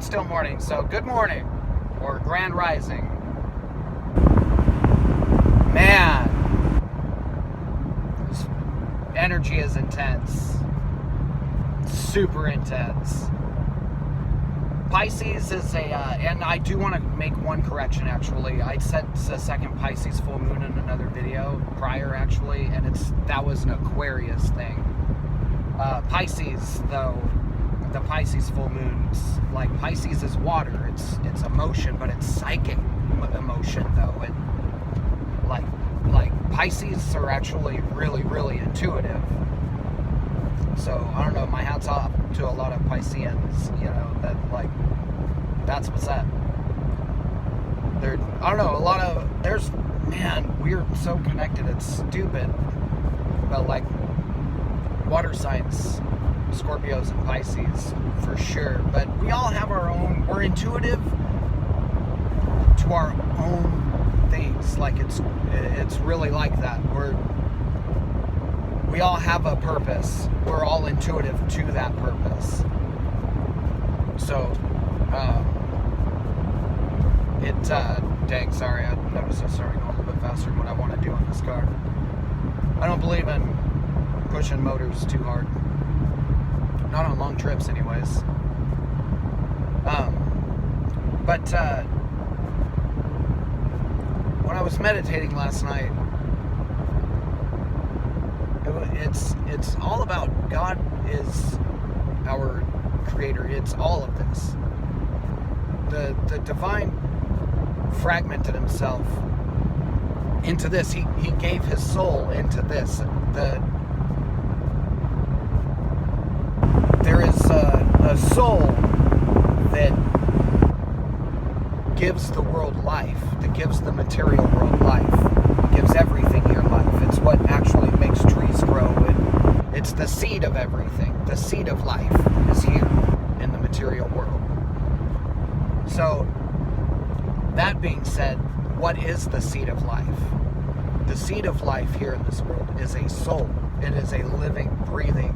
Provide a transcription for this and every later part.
It's still morning, so good morning, or grand rising. Man, this energy is intense. Super intense. Pisces is and I do want to make one correction actually. I said it's a second Pisces full moon in another video prior actually, and that was an Aquarius thing. Pisces though, the Pisces full moons, like Pisces is water, it's emotion, but it's psychic emotion though. And like Pisces are actually really, really intuitive. So I don't know, my hat's off to a lot of Pisceans, that that's what's up. I don't know, we're so connected, it's stupid. But like water signs, Scorpios and Pisces, for sure. But we all have we're intuitive to our own things. Like it's really like that. We all have a purpose. We're all intuitive to that purpose. So, dang, sorry, I noticed I started going a little bit faster than what I want to do in this car. I don't believe in pushing motors too hard. Not on long trips, anyways. But when I was meditating last night, it's all about God is our creator. It's all of this. The divine fragmented himself into this. He gave his soul into this. There is a soul that gives the world life, that gives the material world life, gives everything here life. It's what actually makes trees grow, and it's the seed of everything. The seed of life is here in the material world. So, that being said, what is the seed of life? The seed of life here in this world is a soul. It is a living, breathing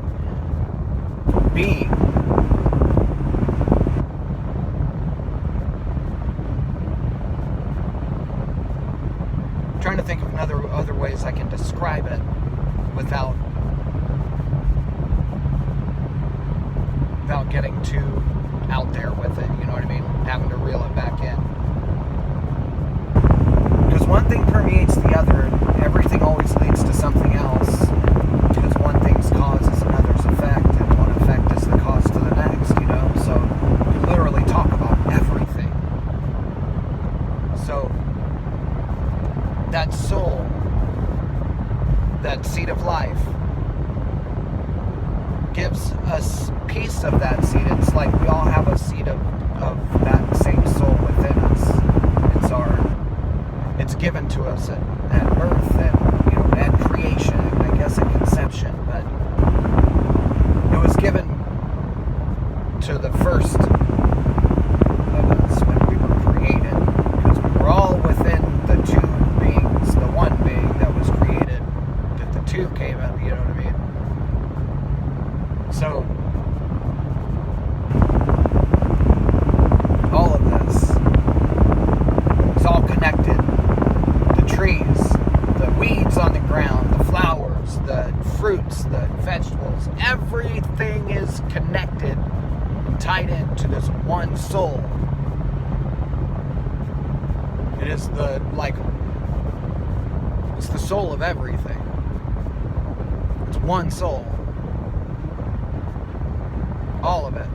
being. I'm trying to think of other ways I can describe it without getting too out there with it, you know what I mean? Having to reel it back in. Because one thing permeates the other, and everything always leads to something else. Because one thing's cause is another's effect, and one effect is the cause to the next, So we literally talk about everything. So that soul, that seed of life, gives us piece of that seed. It's like we all have a seed of that same soul within us. It's given to us at birth and at creation, I guess at conception, but it was given to the first of us when we were created, because we were all within the two beings, the one being that was created, that the two came out, you know what I mean? So all of this is all connected. The trees, the weeds on the ground, the flowers, the fruits, the vegetables, everything is connected and tied into this one soul. It is it's the soul of everything. It's one soul. All of it.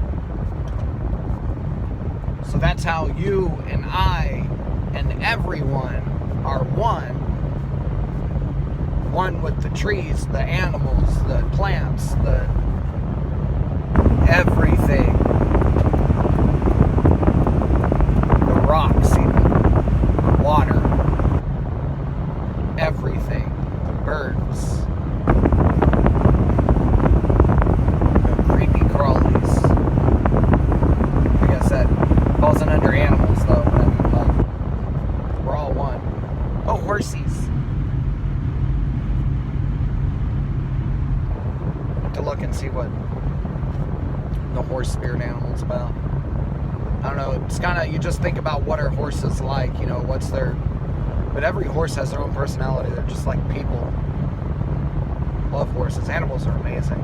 So that's how you and I and everyone are one. One with the trees, the animals, the plants, the everything. The rocks even. The water. Everything. The birds. The creepy crawlies. I guess that falls in under animals though, but we're all one. Oh, horsies. To look and see what the horse spirit animal's about. I don't know, it's kind of, you just think about what are horses like, you know, what's their, but every horse has their own personality. They're just like people. Love horses. Animals are amazing.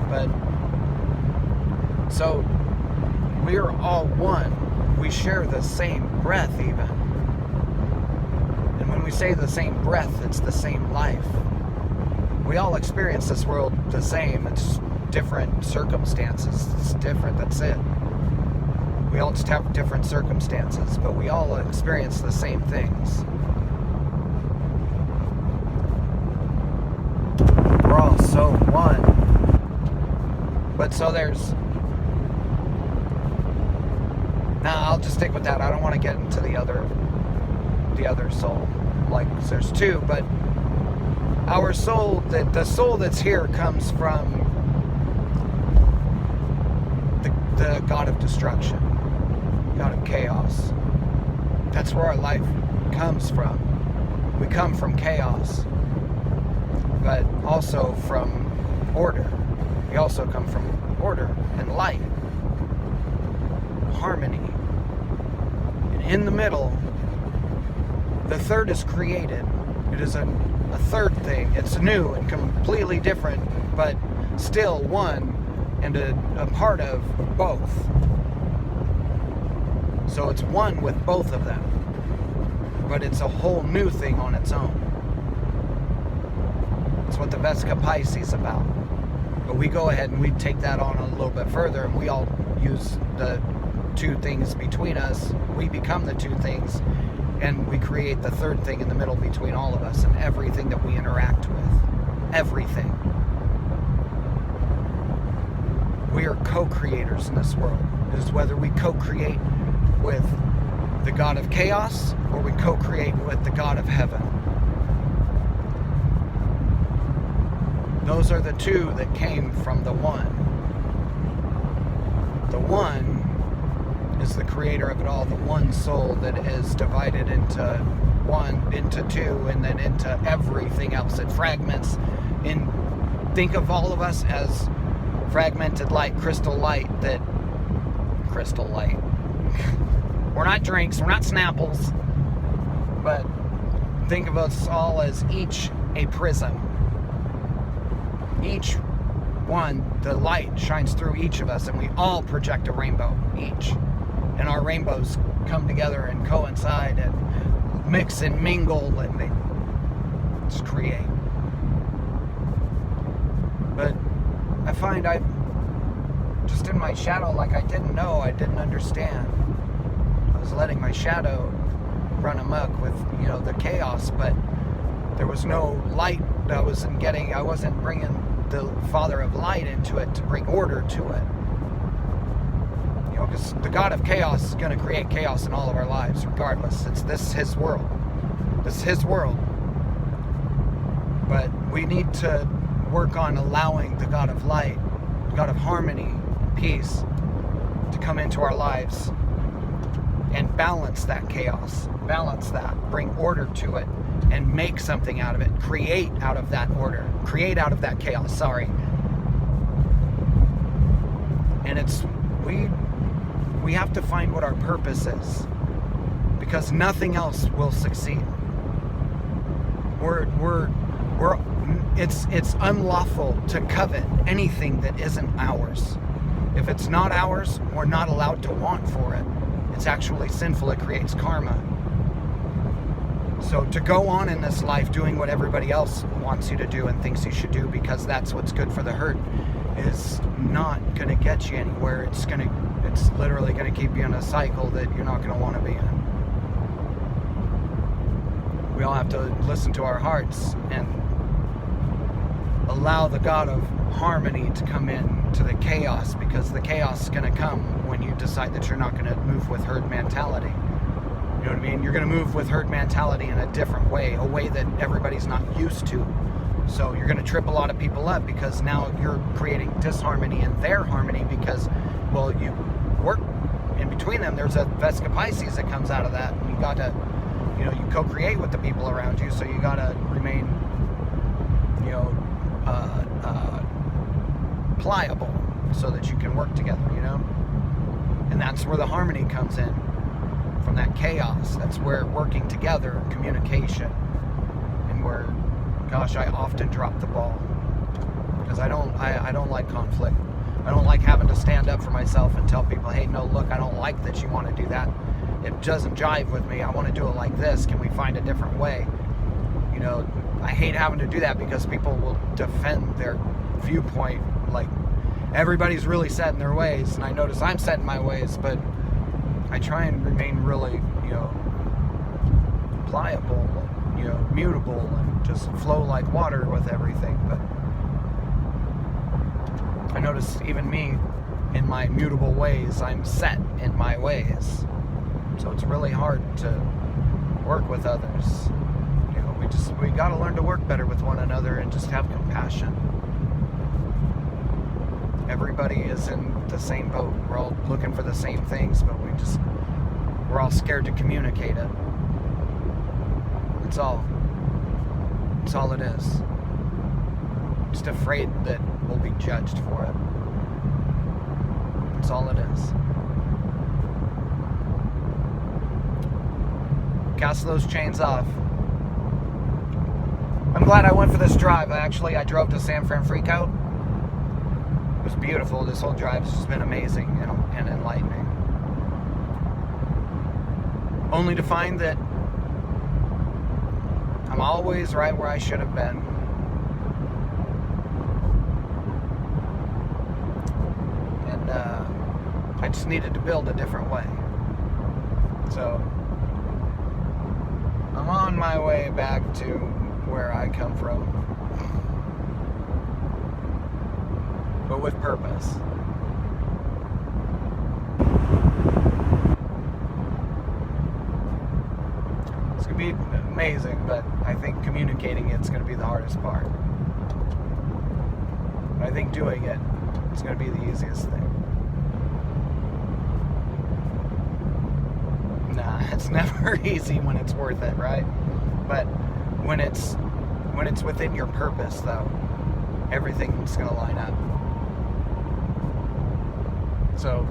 But, so, we are all one. We share the same breath even. And when we say the same breath, it's the same life. We all experience this world the same. It's different circumstances. It's different, that's it. We all just have different circumstances, but we all experience the same things. We're all so one. But so there's... Nah, I'll just stick with that. I don't want to get into the other soul. Like, there's two, but our soul, the soul that's here comes from the God of destruction, God of chaos. That's where our life comes from. We come from chaos, but also from order. We also come from order and light, harmony. And in the middle, the third is created. It is a third thing. It's new and completely different, but still one and a part of both. So it's one with both of them, but it's a whole new thing on its own. It's what the Vesica Piscis is about. But we go ahead and we take that on a little bit further, and we all use the two things between us. We become the two things, and we create the third thing in the middle between all of us and everything that we interact with. Everything. We are co-creators in this world. It is whether we co-create with the God of chaos or we co-create with the God of heaven. Those are the two that came from the one. The one is the creator of it all, the one soul that is divided into one, into two, and then into everything else. It fragments in, think of all of us as fragmented light, crystal light. We're not drinks, we're not Snapples, but think of us all as each a prism. Each one, the light shines through each of us, and we all project a rainbow, each. And our rainbows come together and coincide and mix and mingle, and they just create. But I find I just in my shadow, like I didn't know, I didn't understand. I was letting my shadow run amok with, you know, the chaos, but there was no light that I wasn't getting. I wasn't bringing the Father of Light into it to bring order to it. You know, because the God of chaos is going to create chaos in all of our lives, regardless. His world. This is His world. But we need to work on allowing the God of light, the God of harmony, peace, to come into our lives and balance that chaos, balance that, bring order to it, and make something out of it, create out of that order, create out of that chaos, And it's, we have to find what our purpose is, because nothing else will succeed. It's unlawful to covet anything that isn't ours. If it's not ours, we're not allowed to want for it. It's actually sinful. It creates karma. So to go on in this life doing what everybody else wants you to do and thinks you should do because that's what's good for the herd is not going to get you anywhere. It's literally going to keep you in a cycle that you're not going to want to be in. We all have to listen to our hearts and allow the God of harmony to come in to the chaos, because the chaos is going to come when you decide that you're not going to move with herd mentality. You know what I mean? You're going to move with herd mentality in a different way, a way that everybody's not used to. So you're going to trip a lot of people up because now you're creating disharmony in their harmony because, well, you work in between them. There's a Vesica Piscis that comes out of that. And you got to, you know, you co-create with the people around you, so you got to remain, you know, pliable so that you can work together, you know? And that's where the harmony comes in, from that chaos. That's where working together, communication, and where, gosh, I often drop the ball. Because I don't like conflict. I don't like having to stand up for myself and tell people, hey, no, look, I don't like that you want to do that. It doesn't jive with me. I want to do it like this. Can we find a different way? You know, I hate having to do that because people will defend their viewpoint like everybody's really set in their ways. And I notice I'm set in my ways, but I try and remain really, you know, pliable, you know, mutable, and just flow like water with everything. But I notice even me, in my mutable ways, I'm set in my ways. So it's really hard to work with others. You know, we got to learn to work better with one another and just have compassion. Everybody is in the same boat. We're all looking for the same things, but we're all scared to communicate it. That's all. That's all it is. Just afraid that we'll be judged for it. That's all it is. Cast those chains off. I'm glad I went for this drive. I drove to San Francisco. It was beautiful. This whole drive has just been amazing and enlightening. Only to find that I'm always right where I should have been. And I just needed to build a different way. So I'm on my way back to where I come from, but with purpose. It's going to be amazing, but I think communicating it's going to be the hardest part. But I think doing it's going to be the easiest thing. Nah, it's never easy when it's worth it, right? But when it's within your purpose, though, everything's going to line up. So,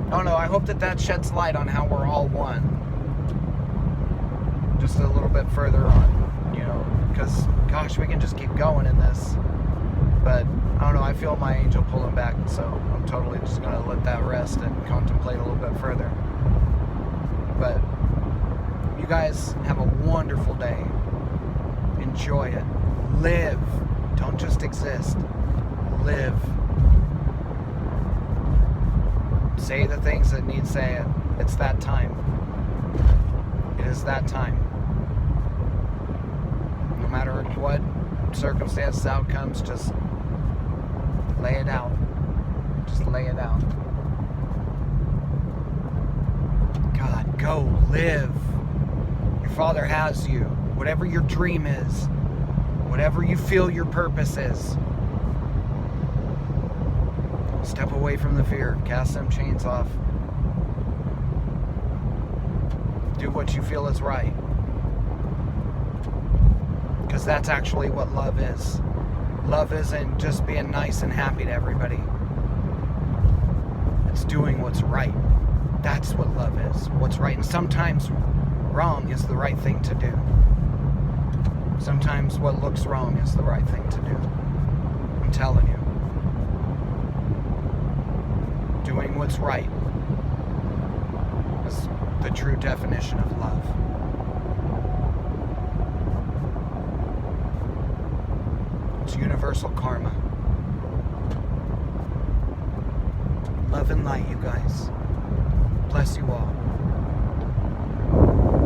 I don't know, I hope that sheds light on how we're all one. Just a little bit further on, you know, because, gosh, we can just keep going in this. But, I don't know, I feel my angel pulling back, so I'm totally just going to let that rest and contemplate a little bit further. But you guys have a wonderful day. Enjoy it. Live. Don't just exist. Live. Say the things that need saying. It's that time. It is that time. No matter what circumstances, outcomes, just lay it out. Just lay it out. God, go live. Your Father has you. Whatever your dream is, whatever you feel your purpose is, step away from the fear. Cast them chains off. Do what you feel is right. Because that's actually what love is. Love isn't just being nice and happy to everybody. It's doing what's right. That's what love is. What's right. And sometimes wrong is the right thing to do. Sometimes what looks wrong is the right thing to do. I'm telling you. Doing what's right is the true definition of love. It's universal karma. Love and light, you guys. Bless you all.